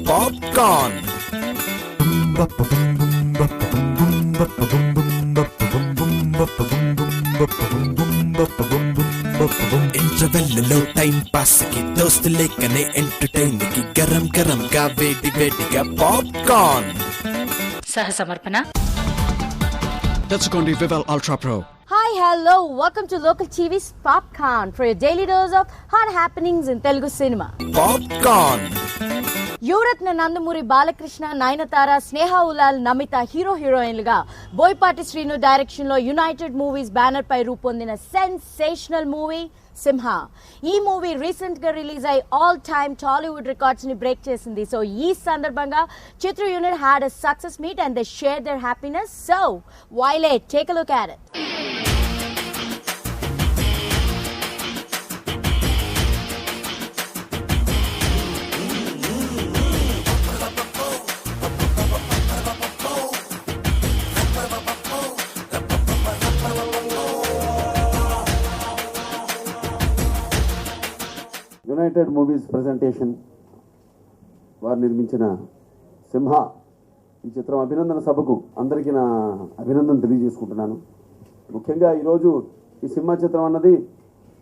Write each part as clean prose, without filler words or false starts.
Popcorn. ఇంటర్వెల్లో time pass కి దోస్తు లేకనే ఎంటర్టైన్ కి గరం గరం గా వేడి వేడిగా పాప్కార్న్. సహ సమర్పణ తెచ్చుకోండి Vivel ultra pro. Hi, hello, welcome to Local TV's Popcorn for your daily dose of hot happenings in Telugu cinema. Popcorn. Yuvaratna Nandamuri Balakrishna, Nayanthara, Sneha Ullal, Namitha హీరోయిన్లుగా బోయపాటి శ్రీను డైరెక్షన్ లో యునైటెడ్ మూవీస్ బ్యానర్ పై రూపొందిన సెన్సేషనల్ మూవీ సింహ. ఈ మూవీ రీసెంట్ గా రిలీజ్ అయి ఆల్ టైమ్ టాలీవుడ్ రికార్డ్స్ ని break చేసింది. So ఈ సందర్భంగా చిత్ర unit had a success meet and they share their happiness. So why late? Take a look at it. United movies presentation వారు నిర్మించిన సింహ ఈ చిత్రం అభినందన సభకు అందరికీ నా అభినందన తెలియజేసుకుంటున్నాను. ముఖ్యంగా ఈరోజు ఈ సింహ చిత్రం అన్నది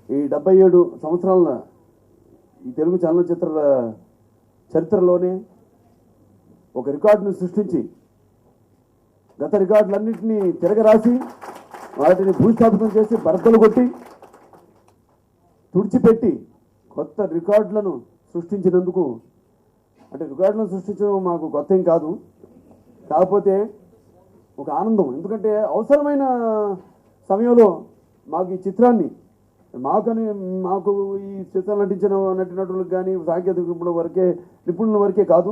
ఈ 77 సంవత్సరాల ఈ తెలుగు చలనచిత్ర చరిత్రలోనే ఒక రికార్డును సృష్టించి గత రికార్డులన్నింటినీ తిరగరాసి వాటిని భూస్థాపితం చేసి బర్దలు కొట్టి తుడిచిపెట్టి కొత్త రికార్డులను సృష్టించినందుకు, అంటే రికార్డులను సృష్టించడం మాకు కొత్త ఏం కాదు, కాకపోతే ఒక ఆనందం. ఎందుకంటే అవసరమైన సమయంలో మాకు ఈ చిత్రాన్ని మాకు ఈ చిత్రం నటించిన నటులకు కానీ సాంకేతిక నిపుణుల వరకే కాదు,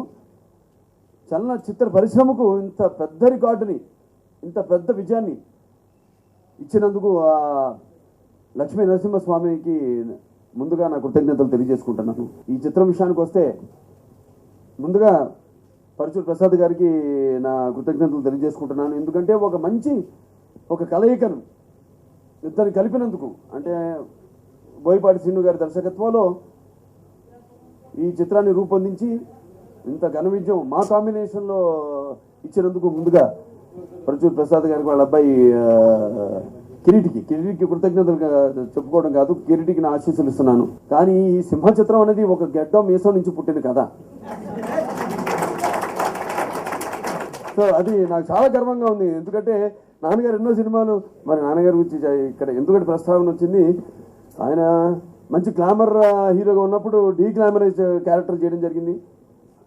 చలనచిత్ర పరిశ్రమకు ఇంత పెద్ద రికార్డుని, ఇంత పెద్ద విజయాన్ని ఇచ్చినందుకు లక్ష్మీ నరసింహస్వామికి ముందుగా నా కృతజ్ఞతలు తెలియజేసుకుంటున్నాను. ఈ చిత్రం విషయానికి వస్తే ముందుగా పరచూరు ప్రసాద్ గారికి నా కృతజ్ఞతలు తెలియజేసుకుంటున్నాను. ఎందుకంటే ఒక కలయికను ఇద్దరిని కలిపినందుకు, అంటే బోయపాటి శ్రీను గారి దర్శకత్వంలో ఈ చిత్రాన్ని రూపొందించి ఇంత ఘన విజయం మా కాంబినేషన్లో ఇచ్చినందుకు ముందుగా పరచూరు ప్రసాద్ గారికి వాళ్ళ అబ్బాయి కిరీటికి కృతజ్ఞతలు చెప్పుకోవడం కాదు, కిరీటికి నా ఆశీస్సులు ఇస్తున్నాను. కానీ ఈ సింహ చిత్రం అనేది ఒక గెడ్డం మీసం నుంచి పుట్టింది కదా. సో అది నాకు చాలా గర్వంగా ఉంది. ఎందుకంటే నాన్నగారు ఎన్నో సినిమాలు, మరి నాన్నగారి గురించి ఇక్కడ ఎందుకంటే ప్రస్తావన వచ్చింది, ఆయన మంచి గ్లామర్ హీరోగా ఉన్నప్పుడు డీగ్లామరైజ్ క్యారెక్టర్ చేయడం జరిగింది.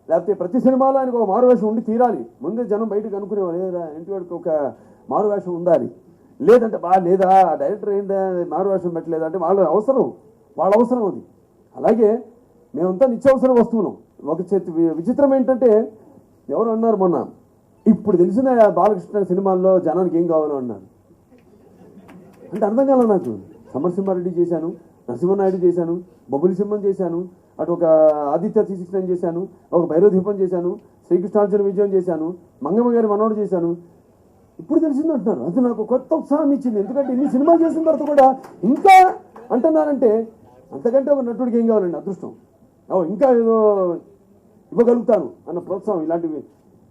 లేకపోతే ప్రతి సినిమాలో ఆయనకు ఒక మారువేషం ఉండి తీరాలి. ముందే జనం బయటకు అనుకునేవారు, లేదా ఇంటి వాడికి ఒక మారువేషం ఉండాలి, లేదంటే లేదా డైరెక్టర్ ఏంటంటే మారువేషం పెట్టలేదు అంటే వాళ్ళ అవసరం అది. అలాగే మేమంతా నిత్యావసర వస్తువులు. ఒక విచిత్రం ఏంటంటే, ఎవరు అన్నారు మొన్న, ఇప్పుడు తెలిసిన బాలకృష్ణ సినిమాల్లో జనానికి ఏం కావాలో అన్నారు. అంటే అర్థం కాలేదు నాకు. సమరసింహారెడ్డి చేశాను, నరసింహనాయుడు చేశాను, బొబ్బులి సింహం చేశాను, అటు ఒక ఆదిత్య 369 చేశాను, ఒక భైరవదీపం చేశాను, శ్రీకృష్ణార్జున విజయం చేశాను, మంగమ్మ గారి మనోడు చేశాను. ఇప్పుడు తెలిసింది అంటున్నారు. అది నాకు కొత్త ఉత్సాహాన్ని ఇచ్చింది. ఎందుకంటే ఇన్ని సినిమాలు చేసిన తర్వాత కూడా ఇంకా అంటున్నారంటే అంతకంటే ఒక నటుడికి ఏం కావాలండి? అదృష్టం. ఇంకా ఏదో ఇవ్వగలుగుతాను అన్న ప్రోత్సాహం. ఇలాంటి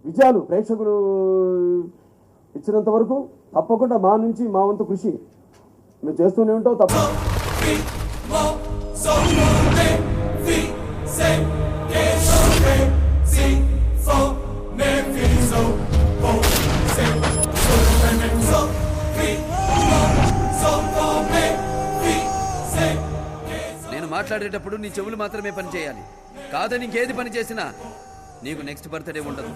విజయాలు ప్రేక్షకులు ఇచ్చినంత వరకు తప్పకుండా మా నుంచి మా వంతు కృషి మేము చేస్తూనే ఉంటాం. తప్ప నేను మాట్లాడేటప్పుడు నీ చెవులు మాత్రమే పని చేయాలి, కాదని ఇంకేది పని చేసినా నీకు నెక్స్ట్ బర్త్డే ఉండదు.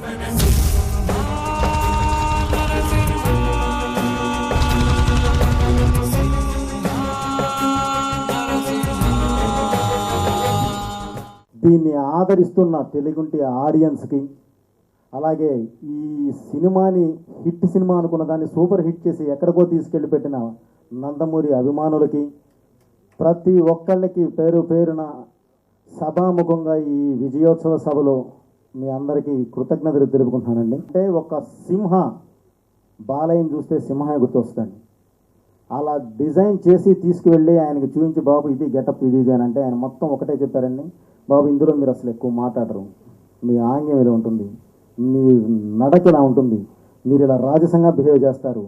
దీన్ని ఆదరిస్తున్న తెలుగుంటి ఆడియన్స్కి, అలాగే ఈ సినిమాని హిట్ సినిమా అనుకున్న దాన్ని సూపర్ హిట్ చేసి ఎక్కడికో తీసుకెళ్ళి పెట్టిన నందమూరి అభిమానులకి, ప్రతి ఒక్కళ్ళకి పేరు పేరున సభాముఖంగా ఈ విజయోత్సవ సభలో మీ అందరికీ కృతజ్ఞతలు తెలుపుకుంటున్నానండి. అంటే ఒక సింహ, బాలయ్యని చూస్తే సింహ గుర్తొస్తుంది. అలా డిజైన్ చేసి తీసుకువెళ్ళి ఆయనకి చూపించి, బాబు ఇది గెటప్ ఇది అని అంటే ఆయన మొత్తం ఒకటే చెప్పారండి, బాబు ఇందులో మీరు అసలు ఎక్కువ మాట్లాడరు, మీ ఆంగ్యం ఇలా ఉంటుంది, మీ నడక ఇలా ఉంటుంది, మీరు ఇలా రాజసంగా బిహేవ్ చేస్తారు,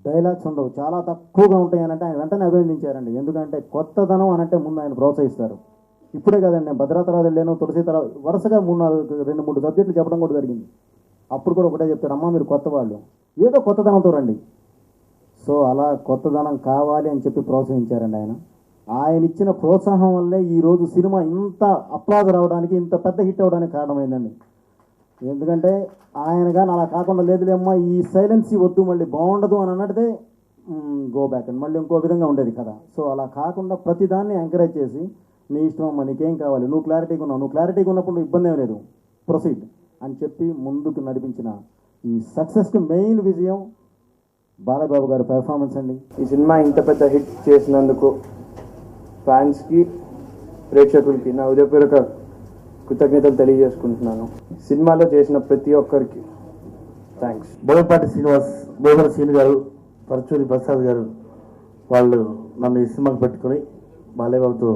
డైలాగ్స్ ఉండవు, చాలా తక్కువగా ఉంటాయి అని అంటే ఆయన వెంటనే అభినందించారండి. ఎందుకంటే కొత్తదనం అని అంటే ముందు ఆయన ప్రోత్సహిస్తారు. ఇప్పుడే కదండి, నేను భద్రాతరాలు వెళ్ళాను, తులసీతరావు వరుసగా 2-3 సబ్జెక్టులు చెప్పడం కూడా జరిగింది. అప్పుడు కూడా ఒకటే చెప్తారు, అమ్మ మీరు కొత్త వాళ్ళు, ఏదో కొత్తదనంతో రండి. సో అలా కొత్తదనం కావాలి అని చెప్పి ప్రోత్సహించారండి ఆయన. ఆయన ఇచ్చిన ప్రోత్సాహం వల్లే ఈరోజు సినిమా ఇంత అప్లాజ్ రావడానికి, ఇంత పెద్ద హిట్ అవ్వడానికి కారణమైందండి. ఎందుకంటే ఆయన కానీ అలా కాకుండా లేదులేమ్మా ఈ సైలెన్సీ వద్దు, మళ్ళీ బాగుండదు అని అన్నట్టే గో బ్యాక్ అని మళ్ళీ ఇంకో విధంగా ఉండేది కదా. సో అలా కాకుండా ప్రతిదాన్ని ఎంకరేజ్ చేసి నీ ఇష్టం అమ్మా, నీకేం కావాలి, నువ్వు క్లారిటీగా ఉన్నావు, నువ్వు క్లారిటీగా ఉన్నప్పుడు ఇబ్బంది ఏం లేదు, ప్రొసీడ్ అని చెప్పి ముందుకు నడిపించిన ఈ సక్సెస్కి మెయిన్ విజయం బాలబాబు గారి పెర్ఫార్మెన్స్ అండి. ఈ సినిమా ఇంత పెద్ద హిట్ చేసినందుకు ఫ్యాన్స్కి, ప్రేక్షకులకి నా హృదయపూర్వక కృతజ్ఞతలు తెలియజేసుకుంటున్నాను. సినిమాలో చేసిన ప్రతి ఒక్కరికి థ్యాంక్స్. బోయపాటి శ్రీనివాస్, బోధన శ్రీను గారు, పరచూరి ప్రసాద్ గారు వాళ్ళు నన్ను ఈ సినిమాకి పెట్టుకొని బాలేబాబుతో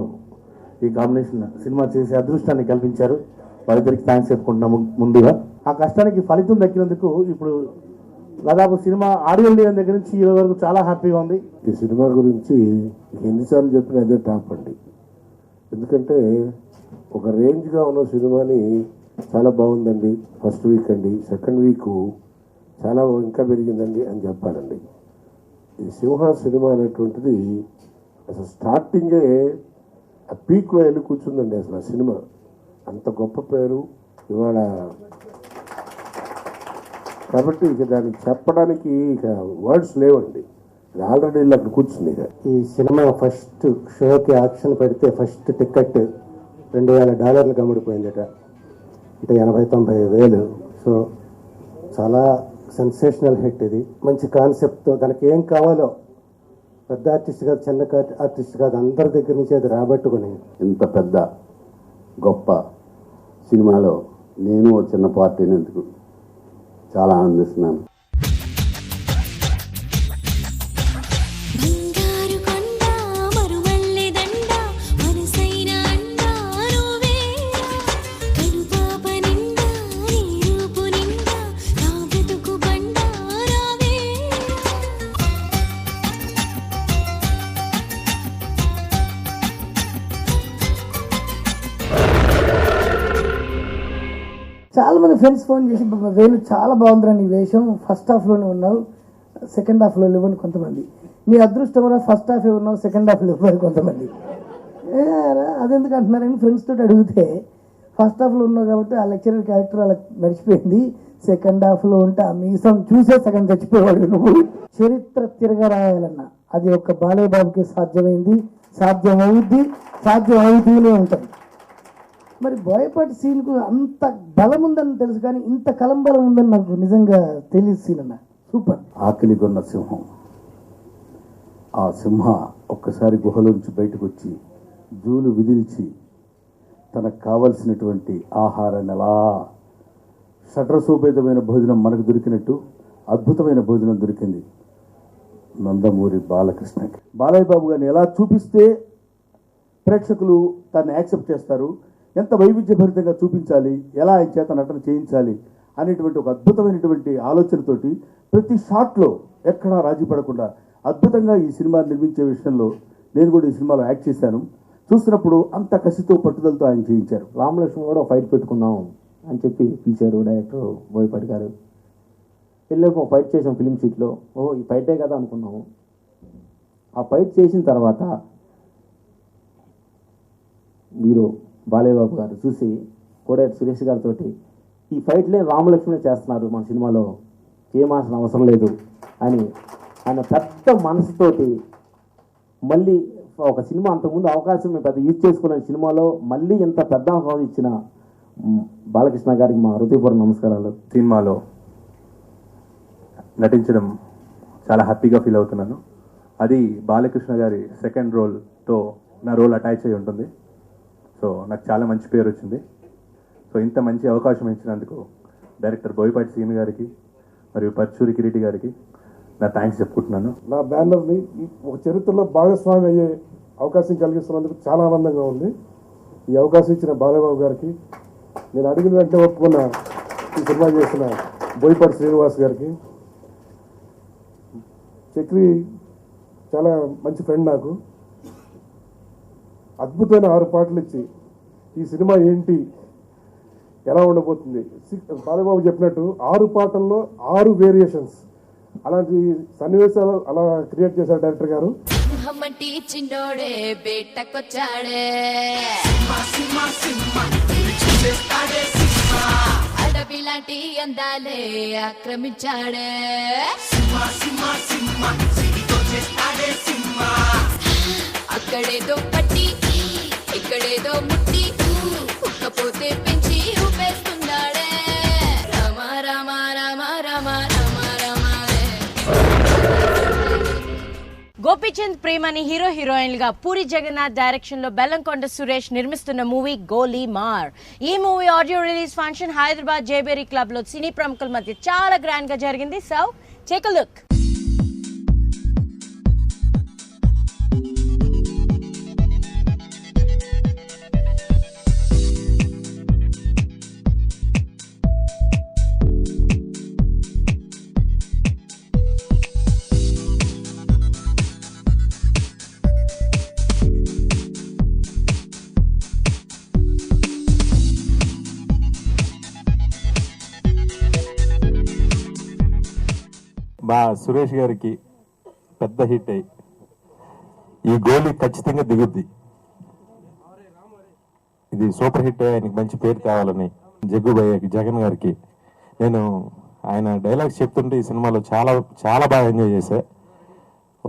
ఈ కాంబినేషన్ సినిమా చేసే అదృష్టాన్ని కల్పించారు. వాళ్ళిద్దరికి థ్యాంక్స్ చెప్పుకుంటున్నాము ముందుగా. ఆ కష్టానికి ఫలితం దక్కినందుకు ఇప్పుడు దాదాపు సినిమా ఆడియో లీవెన్ దగ్గర నుంచి ఈ వరకు చాలా హ్యాపీగా ఉంది. ఈ సినిమా గురించి ఎన్నిసార్లు చెప్పినా అదే టాప్ అండి. ఎందుకంటే ఒక రేంజ్గా ఉన్న సినిమాని చాలా బాగుందండి ఫస్ట్ వీక్ అండి, సెకండ్ వీక్ చాలా ఇంకా పెరిగిందండి అని చెప్పాలండి. ఈ సింహ సినిమా అనేటువంటిది అసలు స్టార్టింగే ఆ పీక్లో వెళ్ళి కూర్చుందండి. అసలు ఆ సినిమా అంత గొప్ప పేరు ఇవాళ, కాబట్టి ఇక దాన్ని చెప్పడానికి ఇక వర్డ్స్ లేవండి. ఇది ఆల్రెడీ అక్కడ కూర్చుంది. ఇక ఈ సినిమా ఫస్ట్ షోకి యాక్షన్ పెడితే ఫస్ట్ టికెట్ $2,000 అమ్ముడిపోయిందట, అంటే 80-90 వేలు. సో చాలా సెన్సేషనల్ హిట్ ఇది. మంచి కాన్సెప్ట్తో దానికి ఏం కావాలో పెద్ద ఆర్టిస్ట్ కాదు, చిన్న ఆర్టిస్ట్ కాదు, అందరి దగ్గర నుంచి అది రాబట్టుకుని ఇంత పెద్ద గొప్ప సినిమాలో నేను చిన్న పార్టీ అయినందుకు చాలా ఆనందిస్తున్నాను. చాలా మంది ఫ్రెండ్స్ ఫోన్ చేసి వేలు చాలా బాగుందిరా నీ వేషం, ఫస్ట్ హాఫ్లోనే ఉన్నావు, సెకండ్ హాఫ్లో లేవని కొంతమంది. నీ అదృష్టం కూడా ఫస్ట్ హాఫ్ ఉన్నావు, సెకండ్ హాఫ్లో ఇవ్వని కొంతమంది. అదెందుకు అంటున్నారని ఫ్రెండ్స్ తోటి అడిగితే, ఫస్ట్ హాఫ్లో ఉన్నావు కాబట్టి ఆ లెక్చరర్ క్యారెక్టర్ అలా మర్చిపోయింది, సెకండ్ హాఫ్లో ఉంటే ఆ మీసం చూసే సగం చచ్చిపోయేవాడు నువ్వు. చరిత్ర తిరగరాయాలన్నా అది ఒక బాలేబాబుకి సాధ్యమైంది, సాధ్యం అవుతూనే ఉంటుంది. మరి బోయపాటి సీన్కు అంత బలం ఉందని తెలుసు, కానీ ఇంత కలంబలం ఉందని నాకు నిజంగా తెలియదు. సీన్ అన్న సూపర్. ఆకలి కొన్న సింహం, ఆ సింహ ఒక్కసారి గుహలోంచి బయటకు వచ్చి జూలు విదిల్చి తనకు కావలసినటువంటి ఆహారాన్ని అలా షడ్రసోపేతమైన భోజనం మనకు దొరికినట్టు అద్భుతమైన భోజనం దొరికింది నందమూరి బాలకృష్ణకి. బాలయ్య బాబు గారిని ఎలా చూపిస్తే ప్రేక్షకులు తనని యాక్సెప్ట్ చేస్తారు, ఎంత వైవిధ్యభరితంగా చూపించాలి, ఎలా ఆయన చేత నటన చేయించాలి అనేటువంటి ఒక అద్భుతమైనటువంటి ఆలోచనతోటి ప్రతి షాట్లో ఎక్కడా రాజీ పడకుండా అద్భుతంగా ఈ సినిమా నిర్మించే విషయంలో నేను కూడా ఈ సినిమాలో యాక్ట్ చేశాను. చూసినప్పుడు అంత కసితో పట్టుదలతో ఆయన చేయించారు. రామలక్ష్మణ్ కూడా ఫైట్ పెట్టుకుందాం అని చెప్పి పిలిచారు డైరెక్టర్ బోయపాటి గారు. వెళ్ళాక ఒక ఫైట్ చేసాం ఫిలిం షీట్లో. ఈ ఫైటే కదా అనుకున్నాము. ఆ ఫైట్ చేసిన తర్వాత మీరు బాలయ్యబాబు గారు చూసి కోడేటి సురేష్ గారితో ఈ ఫైట్లే రామలక్ష్మణ్ చేస్తున్నారు మన సినిమాలో, ఏమాల్సిన అవసరం లేదు అని ఆయన పెద్ద మనసుతోటి మళ్ళీ ఒక సినిమా అంతకుముందు అవకాశం మేము పెద్ద యూజ్ చేసుకున్న సినిమాలో మళ్ళీ ఇంత పెద్ద అవకాశం ఇచ్చిన బాలకృష్ణ గారికి మా హృదయపూర్వక నమస్కారాలు. సినిమాలో నటించడం చాలా హ్యాపీగా ఫీల్ అవుతున్నాను. అది బాలకృష్ణ గారి సెకండ్ రోల్తో నా రోల్ అటాచ్ అయి ఉంటుంది. సో నాకు చాలా మంచి పేరు వచ్చింది. సో ఇంత మంచి అవకాశం ఇచ్చినందుకు డైరెక్టర్ బోయపాటి శ్రీను గారికి మరియు పరచూరి కిరీటి గారికి నా థ్యాంక్స్ చెప్పుకుంటున్నాను. నా బ్యానర్ని ఒక చరిత్రలో భాగస్వామి అయ్యే అవకాశం కలిగిస్తున్నందుకు చాలా ఆనందంగా ఉంది. ఈ అవకాశం ఇచ్చిన బాలయ్యబాబు గారికి, నేను అడిగిన వెంటనే ఒప్పుకున్న ఈ సినిమా చేసిన బోయపాటి శ్రీనివాస్ గారికి. చక్రి చాలా మంచి ఫ్రెండ్ నాకు. అద్భుతమైన 6 పాటలు ఇచ్చి ఈ సినిమా ఏంటి ఎలా ఉండబోతుంది, బాలబాబు చెప్పినట్టు 6 పాటల్లో 6 వేరియేషన్స్, అలాంటి సన్నివేశాలు అలా క్రియేట్ చేశారు డైరెక్టర్ గారు. అడవిలాంటి అందాలే ఆక్రమించాడే, అక్కడేదో పట్టి ఇక్కడేదో ముట్టి ఉక్కపోతే పెంచి ఊపేస్తున్నాడే. రామ రామ రామ రామ రామ రామ. గోపీచంద్ ప్రేమని హీరో హీరోయిన్ గా పూరి జగన్నాథ్ డైరెక్షన్ లో బెల్లంకొండ సురేష్ నిర్మిస్తున్న మూవీ గోలీమార్. ఈ movie audio release function Hyderabad జేబేరీ క్లబ్ లో సినీ ప్రముఖుల మధ్య చాలా గ్రాండ్ గా జరిగింది. So take a look. Suresh గారికి పెద్ద హిట్ అయ్యి ఈ గోలీ ఖచ్చితంగా దిగుద్ది. ఇది సూపర్ హిట్ అయ్యి ఆయనకి మంచి పేరు తేవాలని జగ్గుభయ్యకి జగన్ గారికి నేను ఆయన డైలాగ్స్ చెప్తుంటే ఈ సినిమాలో చాలా చాలా బాగా ఎంజాయ్ చేశా.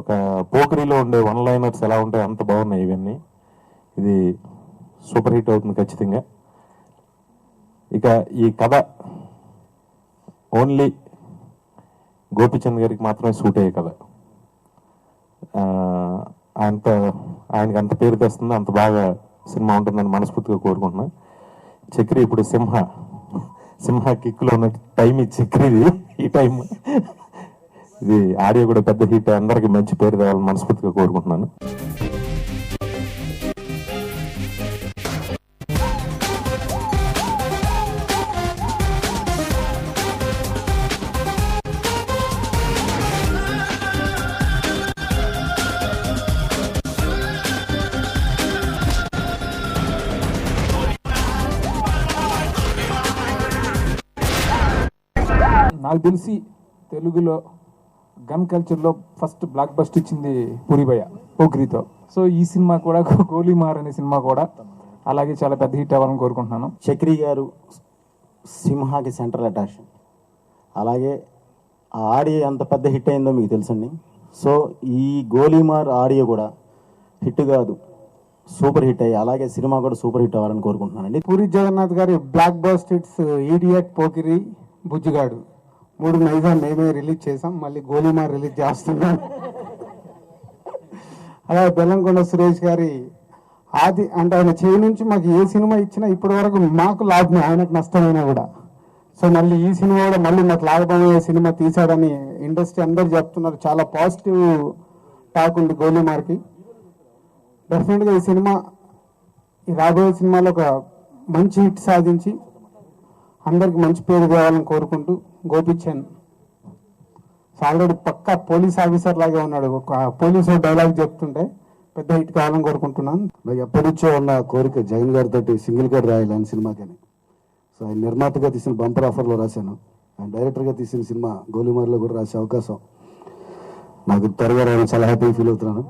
ఒక పోకరీలో ఉండే 1 లైనర్స్ ఎలా ఉంటాయి అంత బాగున్నాయి ఇవన్నీ. ఇది సూపర్ హిట్ అవుతుంది ఖచ్చితంగా. ఇక ఈ కథ ఓన్లీ గోపీచంద్ గారికి మాత్రమే సూట్ అయ్యే కదా. ఆయనకి అంత పేరు తెస్తుంది, అంత బాగా సినిమా ఉంటుందని మనస్ఫూర్తిగా కోరుకుంటున్నా. చక్రి ఇప్పుడు సింహ కిక్కులో ఉన్న టైం ఈ చక్రిది. ఈ టైం ఇది ఆడియో కూడా పెద్ద హిట్, అందరికి మంచి పేరు తేవాలని మనస్ఫూర్తిగా కోరుకుంటున్నాను. నాకు తెలిసి తెలుగులో గన్ కల్చర్లో ఫస్ట్ బ్లాక్ బస్ట్ ఇచ్చింది పూరిభయ్య పోకిరితో. సో ఈ సినిమా కూడా గోలీమార్ అనే సినిమా కూడా అలాగే చాలా పెద్ద హిట్ అవ్వాలని కోరుకుంటున్నాను. చక్రి గారు సింహాకి సెంట్రల్ అట్రాక్షన్, అలాగే ఆ ఆడియో ఎంత పెద్ద హిట్ అయిందో మీకు తెలుసండి. సో ఈ గోలీమార్ ఆడియో కూడా హిట్ కాదు, సూపర్ హిట్ అయ్యి అలాగే సినిమా కూడా సూపర్ హిట్ అవ్వాలని కోరుకుంటున్నానండి. పూరి జగన్నాథ్ గారి block bust hits Idiot, Pokiri, Bujjigadu 3 Nizam మేమే రిలీజ్ చేసాం, మళ్ళీ గోలీమార్ రిలీజ్ చేస్తున్నాం. అలాగే బెల్లంకొండ సురేష్ గారి ఆది అంటే ఆయన చేయి నుంచి మాకు ఏ సినిమా ఇచ్చినా ఇప్పటి వరకు మాకు లాభమే, ఆయనకు నష్టమైనా కూడా. సో మళ్ళీ ఈ సినిమా కూడా మళ్ళీ నాకు లాభమయ్యే సినిమా తీశాడని ఇండస్ట్రీ అందరు చెప్తున్నారు. చాలా పాజిటివ్ టాక్ ఉంది గోలీమార్కి. డెఫినెట్గా ఈ సినిమా ఈ రాబోయే సినిమాలో ఒక మంచి హిట్ సాధించి అందరికి మంచి పేరు తేవాలని కోరుకుంటూ, గోపీచంద్ ఆల్రెడీ పక్కా పోలీస్ ఆఫీసర్ లాగే ఉన్నాడు. ఒక పోలీసు డైలాగ్ చెప్తుంటే పెద్ద హిట్ కావాలని కోరుకుంటున్నాను. నాకు ఎప్పటి నుంచో ఉన్న కోరిక జగన్ గారితో సింగిల్ కార్డ్ రాయాలని సినిమాకని. సో ఆయన నిర్మాతగా తీసిన బంపర్ ఆఫర్లో రాశాను, ఆయన డైరెక్టర్గా తీసిన సినిమా గోలీమార్లో కూడా రాసే అవకాశం నాకు త్వరగా రాయని చాలా హ్యాపీ ఫీల్ అవుతున్నాను.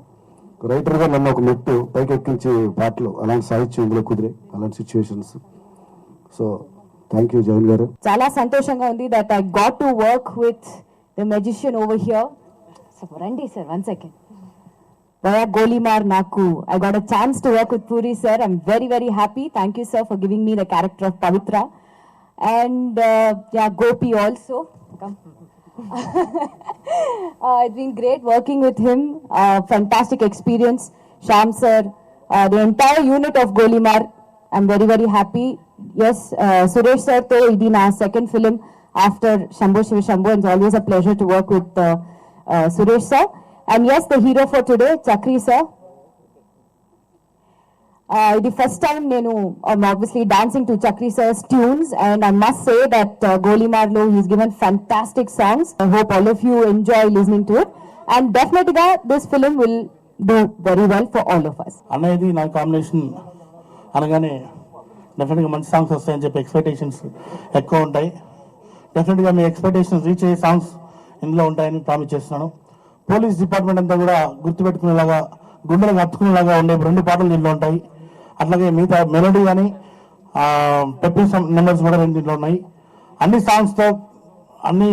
రైటర్గా నన్ను ఒక మెట్టు పైకి ఎక్కించే పాటలు అలాంటి సాహిత్యం ఇందులో కుదిరే అలాంటి situations. So thank you Jagan garu. చాలా సంతోషంగా ఉంది that I got to work with the magician over here. So రండి sir, 1 second. Golimar Naku. I got a chance to work with Puri sir. I'm very, very happy. Thank you, sir, for giving me the character of Pavitra. And yeah, Gopi also. Come. It's been great working with him. Fantastic experience. Sham sir, the entire unit of Golimar. I'm very, very happy. Yes, Suresh sir, to idi na second film after Shambho Shiva Shambho. It's always a pleasure to work with Suresh sir. And yes, the hero for today, Chakri sir. ఇది first time నేను obviously dancing to Chakri sir's tunes, and I must say that Golimar-lo he's given fantastic songs. I hope all of you enjoy listening to it, and definitely this film will do very well for all of us. అన్నది నా combination అనగానే డెఫినెట్గా మంచి songs వస్తాయని చెప్పి expectations ఎక్కువ ఉంటాయి. డెఫినెట్గా మీ ఎక్స్పెక్టేషన్స్ రీచ్ అయ్యే సాంగ్స్ ఇందులో ఉంటాయని ప్రామిస్ చేస్తున్నాను. పోలీస్ డిపార్ట్మెంట్ అంతా కూడా గుర్తుపెట్టుకునేలాగా, గుండెలకు హత్తుకునేలాగా ఉండే 2 పాటలు దీంట్లో ఉంటాయి. అట్లాగే మిగతా మెలోడీ కానీ పెప్పీ నెంబర్స్ కూడా 2 దీంట్లో ఉన్నాయి. అన్ని సాంగ్స్తో, అన్ని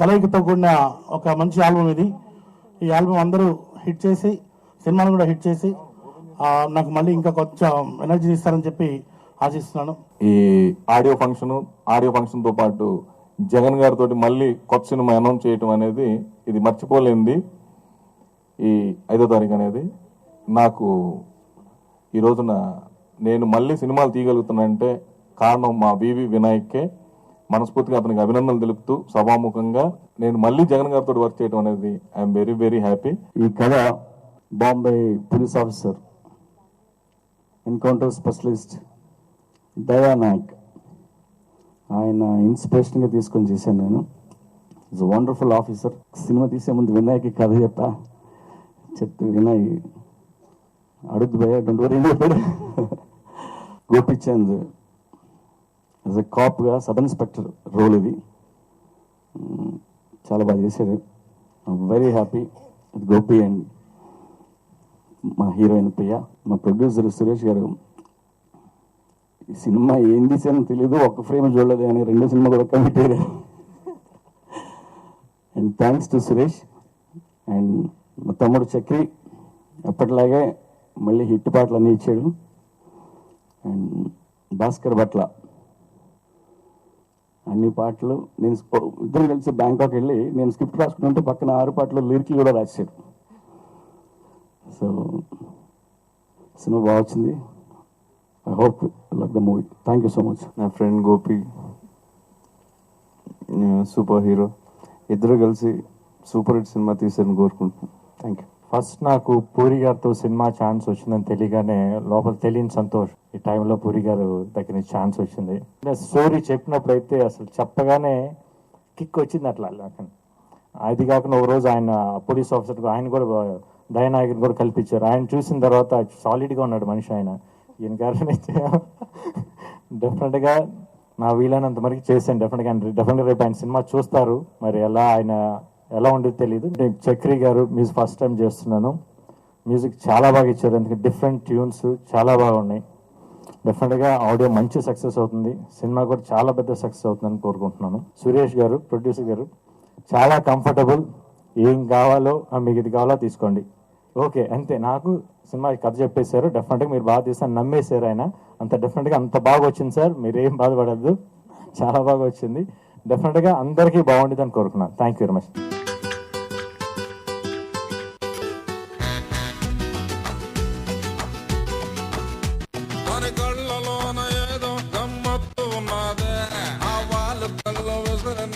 కలయికతో కూడిన ఒక మంచి ఆల్బమ్ ఇది. ఈ ఆల్బమ్ అందరూ హిట్ చేసి, సినిమాను కూడా హిట్ చేసి నాకు మళ్ళీ ఇంకా కొంచెం ఎనర్జీ ఇస్తారని చెప్పి ఆశిస్తున్నాను. ఈ ఆడియో ఫంక్షన్తో పాటు జగన్ గారితో మళ్ళీ కొత్త సినిమా అనౌన్స్ చేయటం అనేది ఇది మర్చిపోలేనిది. ఈ 5వ తారీఖు అనేది నాకు ఈ రోజున నేను మళ్ళీ సినిమాలు తీయగలుగుతున్నానంటే కారణం మా వివి వినాయక్కే. మనస్ఫూర్తిగా అతనికి అభినందనలు తెలుపుతూ సభాముఖంగా నేను మళ్ళీ జగన్ గారితో వర్క్ చేయడం అనేది ఐఎమ్ వెరీ వెరీ హ్యాపీ. ఈ కథ Bombay police officer, encounter specialist దయా నాయక్, ఆయన ఇన్స్పిరేషన్గా తీసుకొని చేశాను నేను. It's wonderful officer. సినిమా తీసే ముందు వినాయక్ కథ చెప్తే వినాయ్ అడుగు భయ డోంట్ వరీ చెప్పాడు. గోపిచంద్ యాజ్ ఎ కాప్గా సబ్ ఇన్స్పెక్టర్ రోల్ ఇది చాలా బాగా చేశాడు. Very happy with Gopi and మా హీరోయిన్ ప్రియ. మా ప్రొడ్యూసర్ సురేష్ గారు ఈ సినిమా ఏం తీసానో తెలియదు, ఒక్క ఫ్రేమ్ చూడలేదు కానీ 2 సినిమా కూడా కమిట్ అయ్యారు. And thanks to Suresh. And మా తమ్ముడు చక్రి ఎప్పటిలాగే మళ్ళీ హిట్ పాటలు అన్నీ ఇచ్చాడు. అండ్ భాస్కర్ భట్ల అన్ని పాటలు నేను ఇద్దరు కలిసి బ్యాంకాక్ వెళ్ళి నేను స్క్రిప్ట్ రాసుకుంటుంటే పక్కన 6 పాటలు లిరిక్లు కూడా రాశాడు. సో సినిమా బాగా వచ్చింది. I hope love the movie. Thank you so much. నా ఫ్రెండ్ గోపి సూపర్ హీరో, ఇద్దరు కలిసి సూపర్ హిట్ సినిమా తీసారని కోరుకుంటున్నాను. Thank you. ఫస్ట్ నాకు పూరి గారితో సినిమా ఛాన్స్ వచ్చిందని తెలియగానే లోపల తెలియని సంతోష్. ఈ టైంలో పూరి గారు దగ్గర నుంచి ఛాన్స్ వచ్చింది. స్టోరీ చెప్పినప్పుడు అయితే అసలు చెప్పగానే కిక్ వచ్చింది అట్లా. అది కాకుండా ఒక రోజు ఆయన పోలీస్ ఆఫీసర్ ఆయన కూడా దయానాయకుని కూడా కల్పించారు. ఆయన చూసిన తర్వాత సాలిడ్గా ఉన్నాడు మనిషి ఆయన. ఈయన గారిని డెఫినెట్గా నా వీలైనంత వరకు చేశాను. డెఫినెట్గా రేపు ఆయన సినిమా చూస్తారు. మరి ఎలా ఉండేది తెలియదు. నేను చక్రి గారు మ్యూజిక్ ఫస్ట్ టైం చేస్తున్నాను. మ్యూజిక్ చాలా బాగా ఇచ్చారు. ఎందుకంటే డిఫరెంట్ ట్యూన్స్ చాలా బాగా ఉన్నాయి. డెఫినెట్గా ఆడియో మంచి సక్సెస్ అవుతుంది. సినిమా కూడా చాలా పెద్ద సక్సెస్ అవుతుందని కోరుకుంటున్నాను. సురేష్ గారు ప్రొడ్యూసర్ గారు చాలా కంఫర్టబుల్. ఏం కావాలో మీకు ఇది కావాలో తీసుకోండి, ఓకే అంతే. నాకు సినిమా కథ చెప్పేశారు. డెఫినెట్గా మీరు బాగా తీసారు, నమ్మేశారు ఆయన. డెఫినెట్గా అంత బాగా వచ్చింది సార్, మీరేం బాధపడద్దు, చాలా బాగా వచ్చింది. డెఫినెట్గా అందరికీ బాగుండేది అని కోరుకున్నాను. Thank you very much.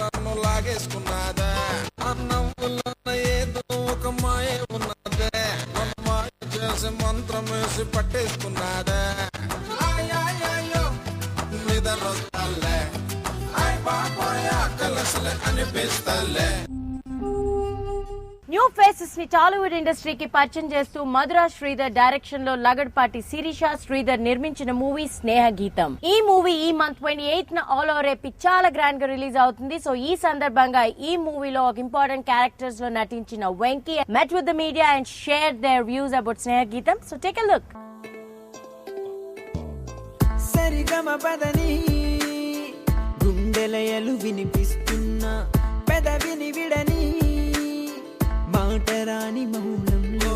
నన్ను లాగేసుకున్నాదా ఏదో ఒక మాయ ఉన్నదే, మాయ చేసి మంత్రం వేసి పట్టేసుకున్నాదా. నిద్రొస్తాలే కలసలే అనిపిస్తాలే. న్యూ ఫేసెస్ ని టాలీవుడ్ ఇండస్ట్రీకి పరిచయం చేస్తూ మధురా శ్రీధర్ డైరెక్షన్ లో లగడ్పాటి శిరీష శ్రీధర్ నిర్మించిన మూవీ స్నేహ గీతం. ఈ మూవీ ఈ మంత్ 28న ఆల్ ఓవర్ ఏపీ చాలా గ్రాండ్ గా రిలీజ్ అవుతుంది. సో ఈ సందర్భంగా ఈ మూవీలో ఒక ఇంపార్టెంట్ క్యారెక్టర్స్ లో నటించిన Venky met with the media and shared their views about స్నేహ గీతం. So take a look. సరిగమపదని గుండెలయలు వినిపిస్తున్నా పెదవిని విడని మాటరాని మౌనంలో.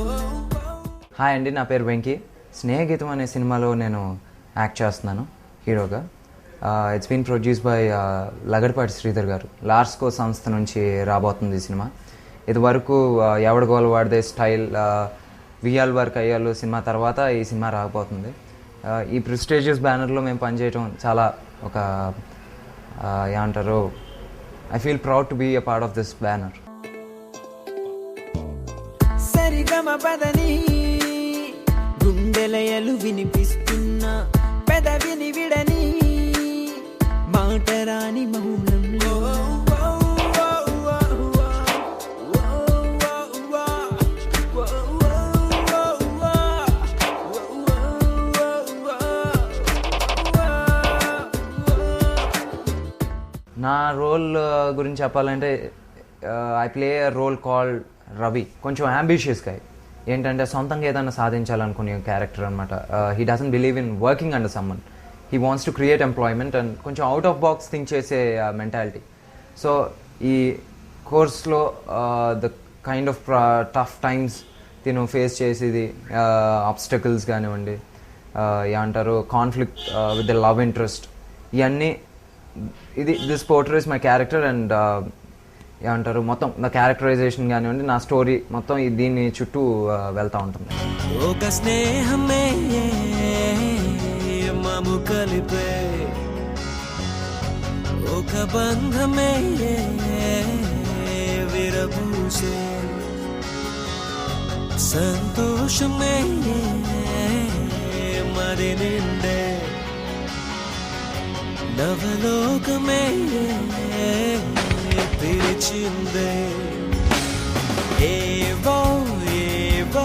హాయ్ అండి, నా పేరు వెంకీ. స్నేహగీతం అనే సినిమాలో నేను యాక్ట్ చేస్తున్నాను హీరోగా. It's been produce by Lagadapati Sridhar garu. లార్స్కో సంస్థ నుంచి రాబోతుంది ఈ సినిమా. ఇది వరకు ఎవడ గోల వాడిదే స్టైల్, వియాల్ వర్క్ అయ్యాలు సినిమా తర్వాత ఈ సినిమా రాబోతుంది. ఈ ప్రెస్టీజియస్ బ్యానర్లో మేము పనిచేయటం చాలా ఒక ఏమంటారు, I feel proud to be a part of this banner. సరిగమపదని గుండెలయలు వినిపిస్తున్నా పెదవిని విడని మాటరాని మౌనంలో నా రోల్ గురించి చెప్పాలంటే I play a role called Ravi. కొంచెం అంబిషియస్ గా ఏంటంటే సొంతంగా ఏదైనా సాధించాలనుకునే క్యారెక్టర్ అనమాట. He doesn't believe in working under someone. He wants to create employment and కొంచెం అవుట్ ఆఫ్ బాక్స్ థింక్ చేసే మెంటాలిటీ. సో ఈ కోర్స్లో the kind of tough times తిను ఫేస్ చేసేది, ఆబ్స్టకల్స్ కానివ్వండి, ఏమంటారు conflict with the love interest, ఇవన్నీ this portrays my character. And ఏమంటారు మొత్తం నా క్యారెక్టరైజేషన్ కానివ్వండి, నా స్టోరీ మొత్తం దీని చుట్టూ వెళ్తూ ఉంటుంది. ఒక స్నేహమే మము కలిపే, ఒక బంధమే విరబూసే, సంతోషమే మరి నిండే, నవలోకమే పిలిచిందే. ఏవో ఏవో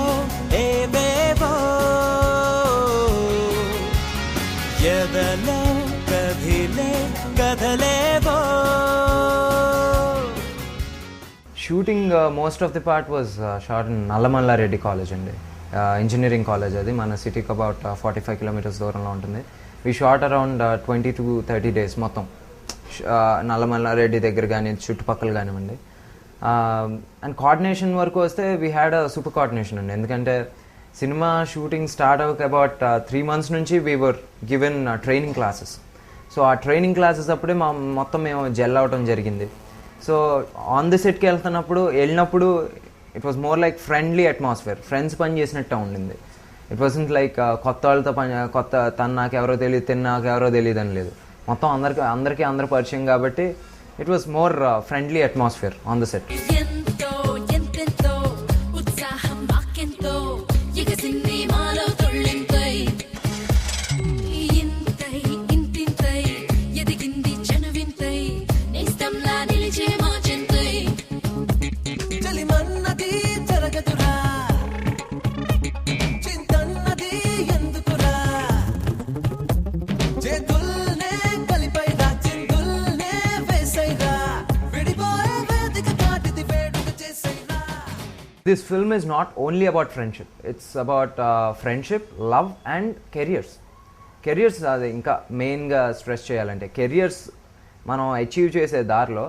ఏవేవో ఎదలో కదిలే కదలేవో. Shooting most of the part was shot in Nallamallareddy college అండి, ఇంజనీరింగ్ కాలేజ్. అది మన సిటీకి అబౌట్ 45 కిలోమీటర్స్ దూరంలో ఉంటుంది. We shot around 20 to 30 days మొత్తం నల్లమల్లారెడ్డి దగ్గర కానీ చుట్టుపక్కల కానివ్వండి. అండ్ కోఆర్డినేషన్ వరకు వస్తే we had a super coordination అండి. ఎందుకంటే సినిమా షూటింగ్ స్టార్ట్ అవ్వక అబౌట్ 3 months నుంచి we were given training classes. So ఆ ట్రైనింగ్ క్లాసెస్ అప్పుడే మొత్తం మేము జెల్ అవ్వటం జరిగింది. సో ఆన్ ది సెట్కి వెళ్ళినప్పుడు it was more like friendly atmosphere, friends పని చేసినట్టు ఉండింది. ఇట్ వాజంట్ లైక్ కొత్త వాళ్ళతో తను నాకెవరో తెలియదు, నాకెవరో తెలియదు అని లేదు. మొత్తం అందరూ పరిచయం కాబట్టి it was more friendly atmosphere on the set. This film is not only about friendship. It's about friendship, love and careers. Careers అది ఇంకా మెయిన్గా స్ట్రెస్ చేయాలంటే కెరియర్స్ మనం అచీవ్ చేసే దారిలో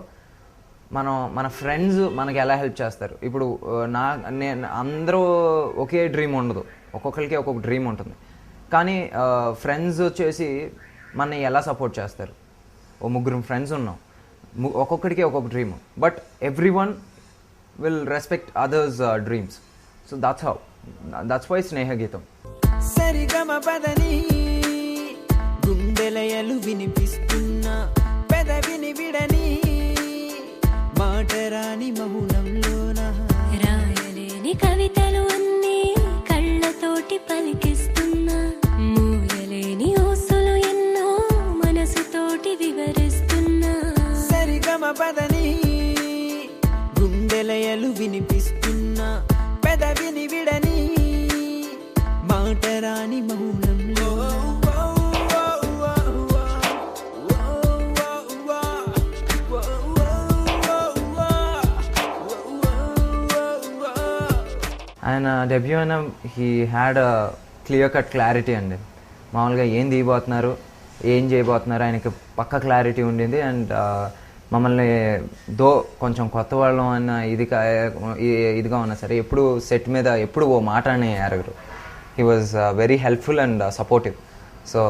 మన ఫ్రెండ్స్ మనకి ఎలా హెల్ప్ చేస్తారు. ఇప్పుడు అందరూ ఒకే డ్రీమ్ ఉండదు, ఒక్కొక్కరికి ఒక్కొక్క డ్రీమ్ ఉంటుంది. కానీ ఫ్రెండ్స్ వచ్చేసి మనని ఎలా సపోర్ట్ చేస్తారు. ఓ 3 ఫ్రెండ్స్ ఉన్నాం, ఒక్కొక్కడికి ఒక్కొక్క dream, but every one will respect others' dreams. So that's why Sneha Geetam. Sarigama padani gundelayalu vinipistunna pedavini vidani maatarani maunamlona rayaleni kavitalu anni kallatoti palikistunna mooyaleni osulu enno manasu toti vivaristunna. Sarigama padani గుండెలయలు వినిపిస్తున్నా పెదవిని విడని మాటరాని మౌనంలో. ఆయన debut అయిన he had a clear cut clarity అండి. మామూలుగా ఏం తీయబోతున్నారు, ఏం చేయబోతున్నారు ఆయనకి పక్క క్లారిటీ ఉండింది. అండ్ మమ్మల్ని కొంచెం కొత్త వాళ్ళం అన్న ఇదిగా ఉన్నా సరే ఎప్పుడు సెట్ మీద ఎప్పుడు ఓ మాట అని అరగరు. He was very helpful and supportive. So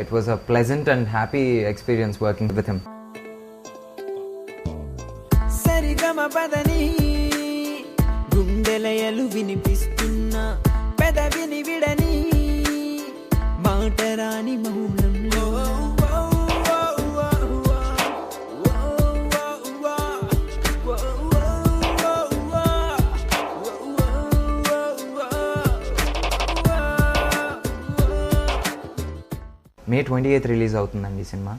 it was a pleasant and happy experience working with him. గుండెలయలు వినిపిస్తున్నా పెదవిని విడని మాటరాని మౌనంలో. May 28th రిలీజ్ అవుతుందండి ఈ సినిమా.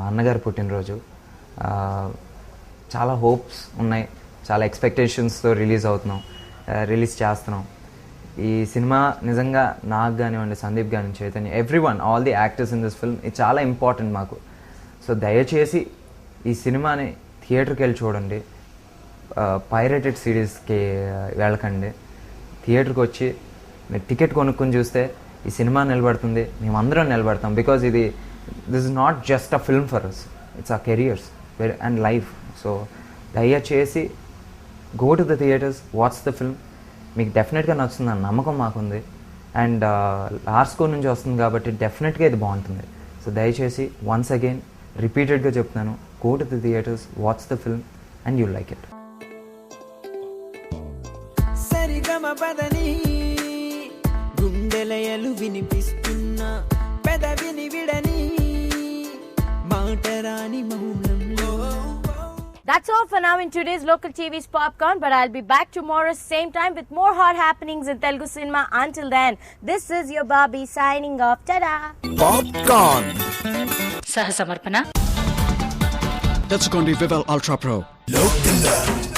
అన్నగారు పుట్టినరోజు. చాలా హోప్స్ ఉన్నాయి, చాలా ఎక్స్పెక్టేషన్స్తో రిలీజ్ చేస్తున్నాం. ఈ సినిమా నిజంగా నాకు కానివ్వండి, సందీప్ కానీ, Chaitanya, everyone, all the actors in this film, ఇది చాలా ఇంపార్టెంట్ మాకు. సో దయచేసి ఈ సినిమాని థియేటర్కి వెళ్ళి చూడండి. పైరేటెడ్ సిరీస్కి వెళ్ళకండి. థియేటర్కి వచ్చి మీరు టికెట్ కొనుక్కొని చూస్తే ఈ సినిమా నిలబడుతుంది, మేమందరం నిలబడతాం. Because this is not just a film for us, it's our careers and life. So దయచేసి go to the theatres, watch the film. మీకు డెఫినెట్గా నచ్చుతుందని నమ్మకం మాకుంది. అండ్ లార్స్కో నుంచి వస్తుంది కాబట్టి డెఫినెట్గా ఇది బాగుంటుంది. సో దయచేసి వన్స్ అగైన్ రిపీటెడ్గా చెప్తున్నాను, go to the theatres, watch the film and you like it. సరిగమ పదని గుండెలయలు వినిపిస్తున్నా, పెదవిని విడని మాటరాని మౌనంలో. That's all for now in today's Local TV's Popcorn, but I'll be back tomorrow same time with more hot happenings in Telugu cinema. Until then, this is your Bobby signing off. Ta-da! Popcorn. Saha Samarpana. That's going to be Vival Ultra Pro. Local.